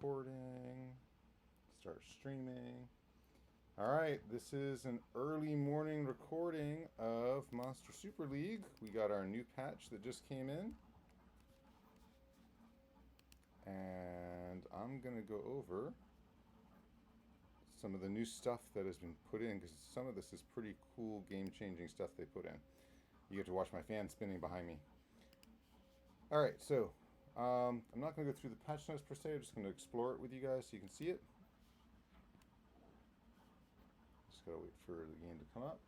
recording. Start streaming. Alright, this is an early morning recording of Monster Super League. We got our new patch that just came in. And I'm going to go over some of the new stuff that has been put in, because some of this is pretty cool game-changing stuff they put in. You get to watch my fan spinning behind me. Alright, so I'm not going to go through the patch notes per se. I'm just going to explore it with you guys so you can see it. Just gotta wait for the game to come up.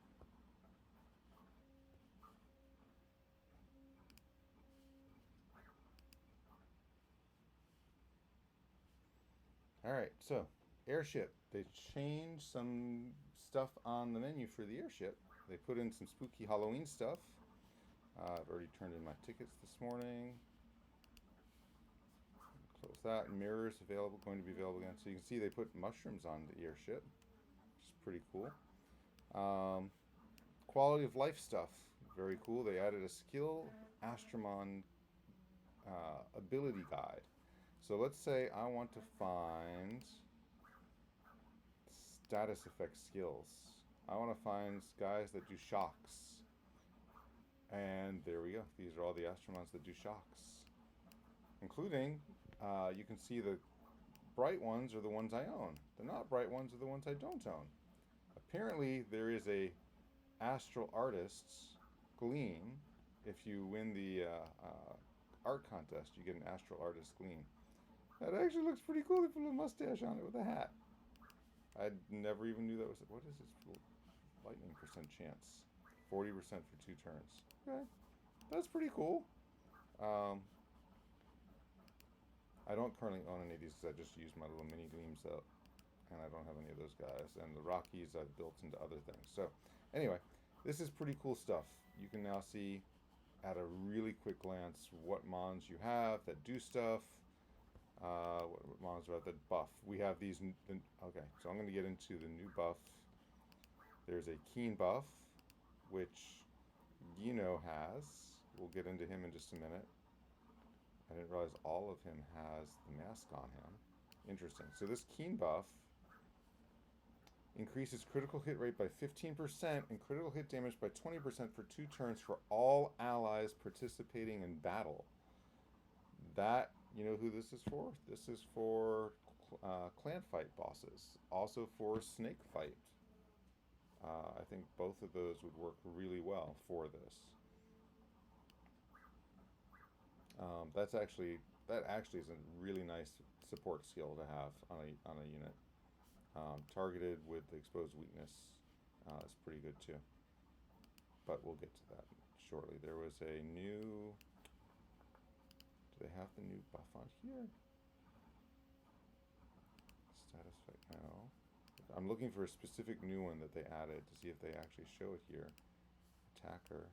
Alright, so airship. They changed some stuff on the menu for the airship. They put in some spooky Halloween stuff. I've already turned in my tickets this morning. Close that. Mirrors available, going to be available again. So you can see they put mushrooms on the airship, which is pretty cool. Quality of life stuff, very cool. They added a skill Astromon ability guide. So let's say I want to find status effect skills. I want to find guys that do shocks. And there we go. These are all the Astromons that do shocks. Including, you can see the bright ones are the ones I own. The not bright ones are the ones I don't own. Apparently, there is a Astral Artists Gleam. If you win the art contest, you get an Astral Artist Gleam. That actually looks pretty cool. They put a little mustache on it with a hat. I never even knew that was... What is this lightning percent chance? 40% for 2 turns. Okay. That's pretty cool. I don't currently own any of these because I just used my little mini gleams up. And I don't have any of those guys. And the Rockies I've built into other things. So, anyway, this is pretty cool stuff. You can now see at a really quick glance what mons you have that do stuff. What mons are that buff. We have these... Okay, so I'm going to get into the new buff. There's a Keen buff, which Gino has. We'll get into him in just a minute. I didn't realize all of him has the mask on him. Interesting. So this Keen buff increases critical hit rate by 15% and critical hit damage by 20% for 2 turns for all allies participating in battle. That, you know who this is for? This is for clan fight bosses. Also for snake fight. I think both of those would work really well for this. That actually is a really nice support skill to have on a unit. Targeted with the exposed weakness is pretty good too. But we'll get to that shortly. There was a new... Do they have the new buff on here? Status effect, no. I'm looking for a specific new one that they added to see if they actually show it here. Attacker.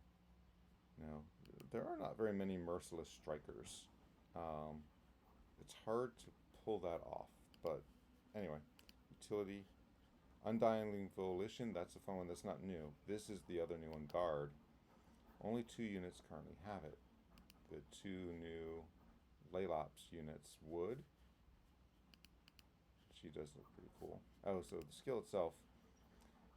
No. There are not very many merciless strikers. It's hard to pull that off. But anyway. Utility. Undying Volition. That's a fun one. That's not new. This is the other new one. Guard. Only 2 units currently have it. The 2 new Laylops units would. She does look pretty cool. Oh, so the skill itself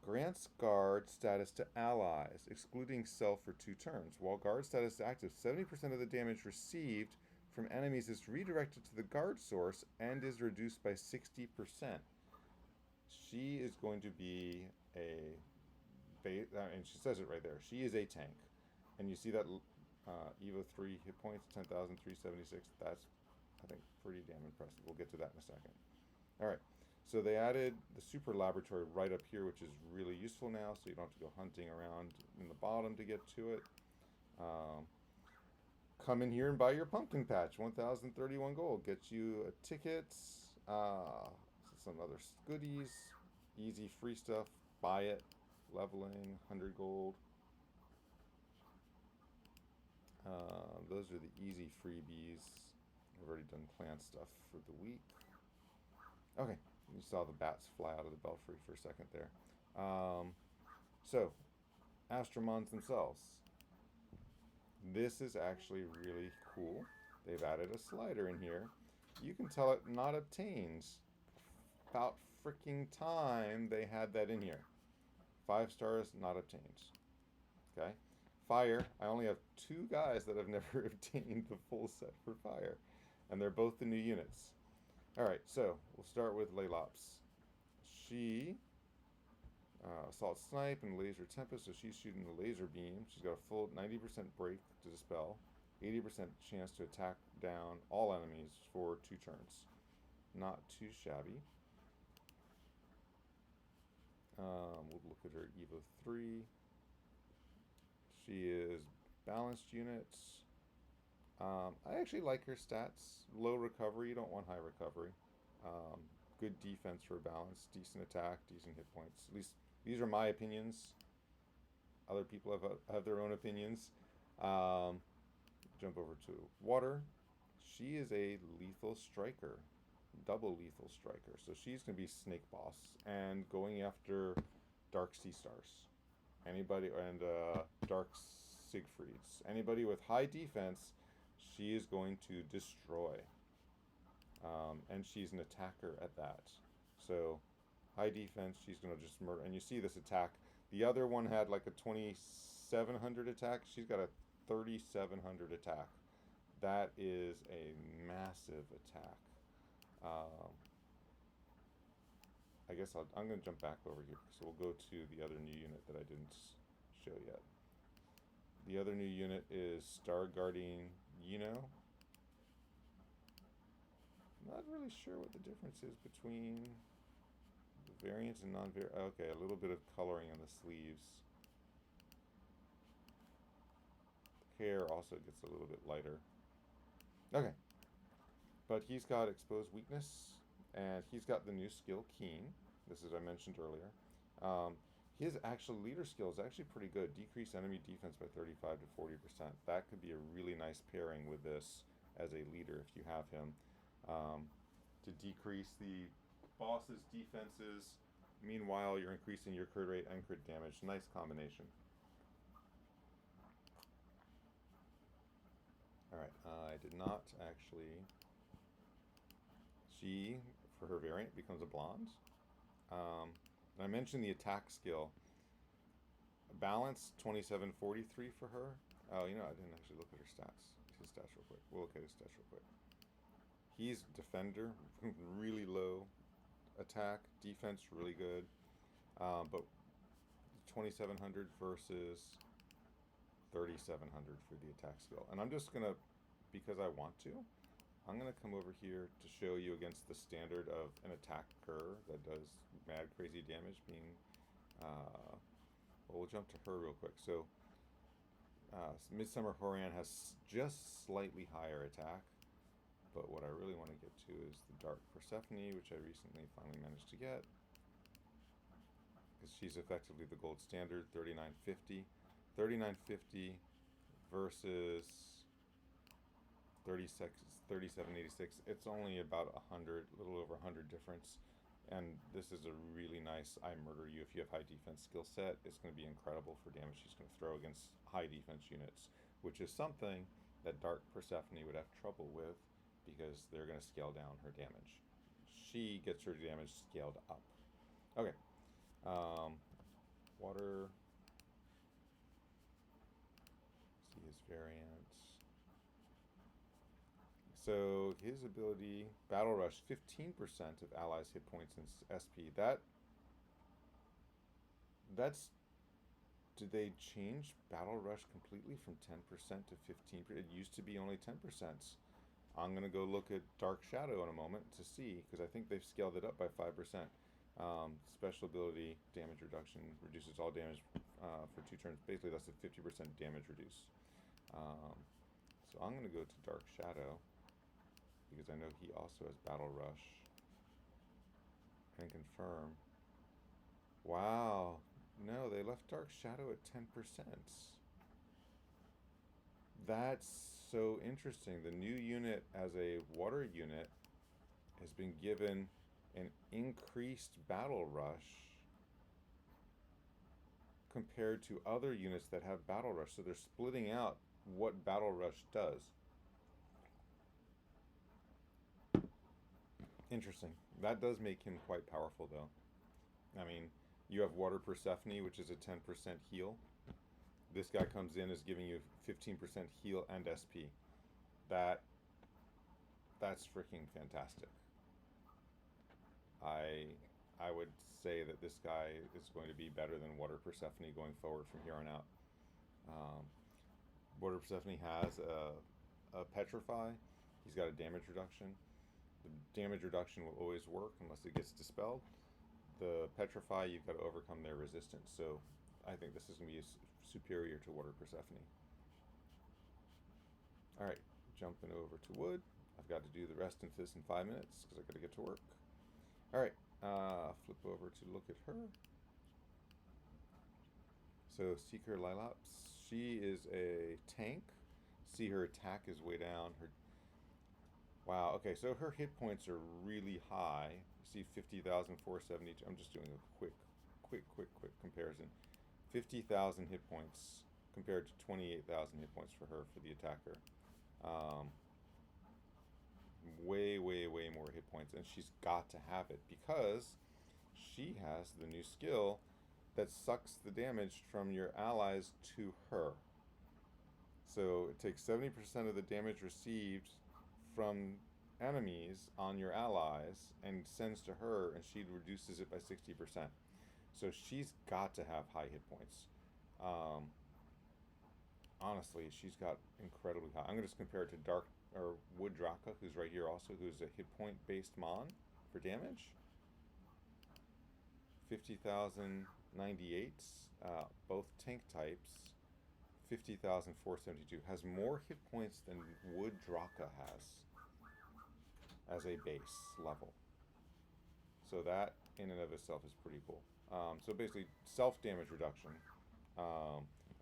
grants guard status to allies, excluding self for 2 turns. While guard status is active, 70% of the damage received from enemies is redirected to the guard source and is reduced by 60%. She is going to be a... and she says it right there. She is a tank. And you see that Evo 3 hit points, 10,376. That's, I think, pretty damn impressive. We'll get to that in a second. Alright, so they added the super laboratory right up here, which is really useful now, so you don't have to go hunting around in the bottom to get to it. Come in here and buy your pumpkin patch, 1,031 gold. Gets you a ticket, some other goodies, easy free stuff, buy it, leveling, 100 gold. Those are the easy freebies. I've already done plant stuff for the week. Okay, you saw the bats fly out of the belfry for a second there. So, Astromons themselves. This is actually really cool. They've added a slider in here You can tell it not obtained. About freaking time they had that in here. 5 stars, not obtained. Okay. Fire, I only have 2 guys that have never obtained the full set for fire. And they're both the new units. Alright, so we'll start with Laylops. She assault snipe and laser tempest, so she's shooting the laser beam. She's got a full 90% break to dispel, 80% chance to attack down all enemies for 2 turns. Not too shabby. We'll look at her Evo 3. She is balanced units. I actually like her stats. Low recovery, you don't want high recovery. Good defense for balance, decent attack, decent hit points. At least these are my opinions. Other people have their own opinions. Jump over to water. She is a lethal striker, double lethal striker. So she's going to be Snake Boss and going after Dark Sea Stars. Anybody, and Dark Siegfrieds. Anybody with high defense, she is going to destroy. And she's an attacker at that. So high defense, she's going to just murder. And you see this attack. The other one had like a 2,700 attack. She's got a 3,700 attack. That is a massive attack. I guess I'm going to jump back over here. So we'll go to the other new unit that I didn't show yet. The other new unit is Star Guardian Yino. Not really sure what the difference is between the variant and non-variant. Okay, a little bit of coloring on the sleeves. The hair also gets a little bit lighter. Okay. But he's got exposed weakness, and he's got the new skill Keen. This is I mentioned earlier. His actual leader skill is actually pretty good. Decrease enemy defense by 35 to 40%. That could be a really nice pairing with this as a leader if you have him. To decrease the boss's defenses. Meanwhile, you're increasing your crit rate and crit damage. Nice combination. Alright, I did not actually... She, for her variant, becomes a blonde. I mentioned the attack skill. Balance, 2743 for her. Oh, you know, I didn't actually look at her stats. His stats real quick. We'll look at his stats real quick. He's defender, really low attack, defense really good, but 2,700 versus 3,700 for the attack skill. And I'm just gonna, because I want to, I'm gonna come over here to show you against the standard of an attacker that does mad crazy damage. Being, well, we'll jump to her real quick. So, Midsummer Horian has just slightly higher attack. But what I really want to get to is the Dark Persephone, which I recently finally managed to get. Because she's effectively the gold standard, 3950. 3950 versus 3786. It's only about 100, a little over 100 difference. And this is a really nice I murder you. If you have high defense skill set, it's going to be incredible for damage she's going to throw against high defense units, which is something that Dark Persephone would have trouble with, because they're going to scale down her damage. She gets her damage scaled up. Okay. Water. See his variants. So his ability, Battle Rush, 15% of allies' hit points and SP. That's... Did they change Battle Rush completely from 10% to 15%? It used to be only 10%. I'm going to go look at Dark Shadow in a moment to see, because I think they've scaled it up by 5%. Special ability, damage reduction, reduces all damage for 2 turns. Basically, that's a 50% damage reduce. So I'm going to go to Dark Shadow, because I know he also has Battle Rush. And confirm. Wow. No, they left Dark Shadow at 10%. That's so interesting. The new unit as a water unit has been given an increased Battle Rush compared to other units that have Battle Rush. So they're splitting out what Battle Rush does. Interesting. That does make him quite powerful, though. I mean, you have Water Persephone, which is a 10% heal. This guy comes in as giving you 15% heal and SP. That that's freaking fantastic. I I would say that this guy is going to be better than Water Persephone going forward from here on out. Um, Water Persephone has a Petrify. He's got a damage reduction. The damage reduction will always work unless it gets dispelled. The Petrify, you've got to overcome their resistance. So I think this is going to be superior to Water Persephone. All right, jumping over to wood. I've got to do the rest and fist in 5 minutes because I've got to get to work. All right, flip over to look at her. So Seeker Lilops, she is a tank. See, her attack is way down. Her Wow, okay, so her hit points are really high. You see 50,472. I'm just doing a quick comparison. 50,000 hit points compared to 28,000 hit points for her for the attacker. Um, way more hit points, and she's got to have it because she has the new skill that sucks the damage from your allies to her. So it takes 70% of the damage received from enemies on your allies and sends to her, and she reduces it by 60%. So she's got to have high hit points. Um, Honestly, she's got incredibly high. I'm going to just compare it to Dark or Wood Draka, who's right here also, who's a hit point based mon for damage. 50,098, both tank types. 50,472 has more hit points than Wood Draka has as a base level. So that in and of itself is pretty cool. So basically, self damage reduction,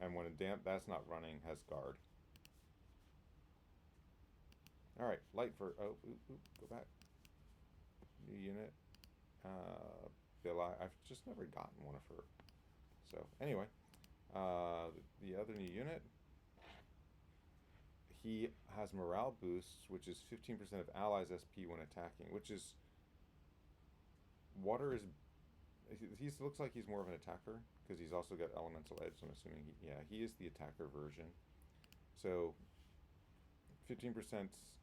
and when that's not running, has guard. All right, light for go back. New unit. Bill, I've just never gotten one of her. So anyway, the other new unit, he has morale boosts, which is 15% of allies' SP when attacking, which is water is. He looks like he's more of an attacker because he's also got elemental edge. So I'm assuming he is the attacker version. So 15%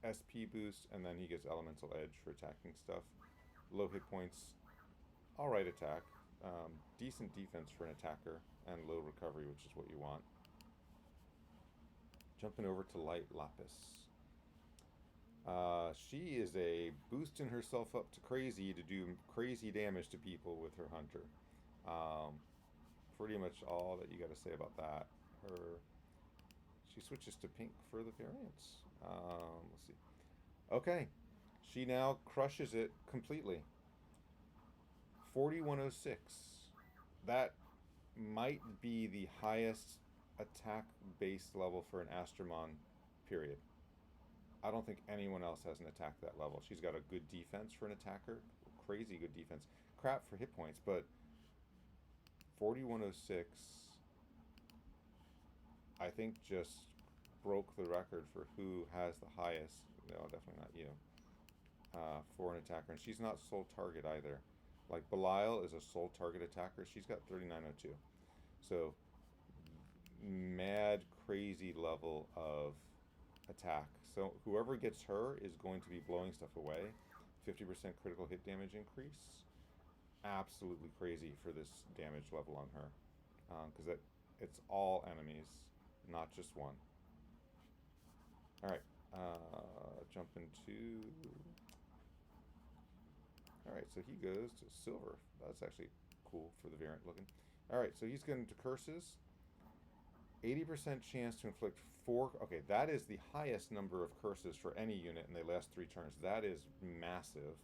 SP boost, and then he gets elemental edge for attacking stuff. Low hit points, all right attack, decent defense for an attacker, and low recovery, which is what you want. Jumping over to Light Lapis. She is a boosting herself up to crazy to do crazy damage to people with her hunter. Pretty much all that you got to say about that. She switches to pink for the variants. Let's see. Okay, she now crushes it completely. 4106. That might be the highest attack base level for an Astromon, period. I don't think anyone else has an attack that level. She's got a good defense for an attacker, crazy good defense. Crap for hit points, but 4106, I think just broke the record for who has the highest. No, definitely not you. For an attacker, and she's not sole target either. Like Belial is a sole target attacker. She's got 3902. So mad crazy level of attack. So whoever gets her is going to be blowing stuff away. 50% critical hit damage increase. Absolutely crazy for this damage level on her, because it's all enemies, not just one. All right, jump into. All right, so he goes to silver. That's actually cool for the variant looking. All right, so he's going to curses. 80% chance to inflict 4. Okay, that is the highest number of curses for any unit, and they last 3 turns. That is massive,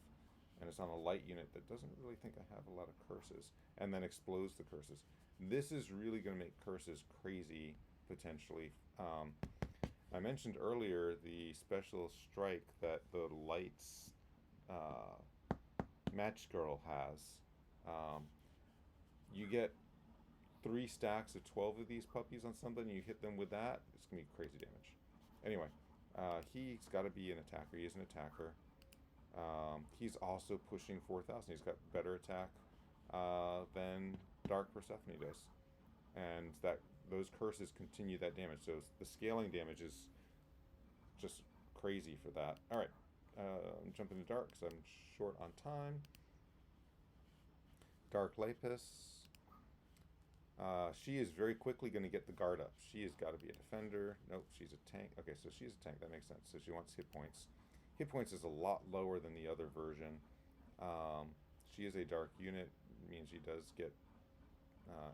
and it's on a light unit that doesn't really think I have a lot of curses, and then explodes the curses. This is really going to make curses crazy, potentially. I mentioned earlier the special strike that the lights match girl has. You get 3 stacks of 12 of these puppies on something, you hit them with that, it's going to be crazy damage. Anyway, he's got to be an attacker. He is an attacker. He's also pushing 4,000. He's got better attack than Dark Persephone does, and those curses continue that damage. So the scaling damage is just crazy for that. All right, I'm jumping to Dark because I'm short on time. Dark Lapis. She is very quickly going to get the guard up. She has got to be a defender. Nope, she's a tank. Okay, so she's a tank. That makes sense. So she wants hit points. Hit points is a lot lower than the other version. She is a dark unit. Means she does get,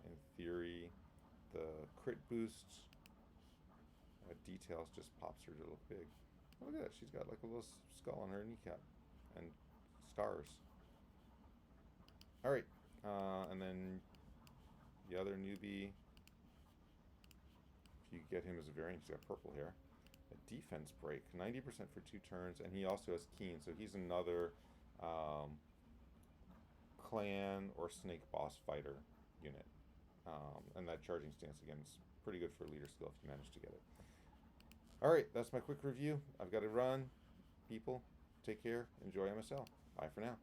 in theory, the crit boost. Details just pops her to look big. Oh, look at that. She's got like a little skull on her kneecap and stars. All right, and then the other newbie, if you get him as a variant, he's got purple hair. A defense break, 90% for 2 turns, and he also has keen, so he's another clan or snake boss fighter unit. And that charging stance, again, is pretty good for leader skill if you manage to get it. Alright, that's my quick review. I've got to run. People, take care. Enjoy MSL. Bye for now.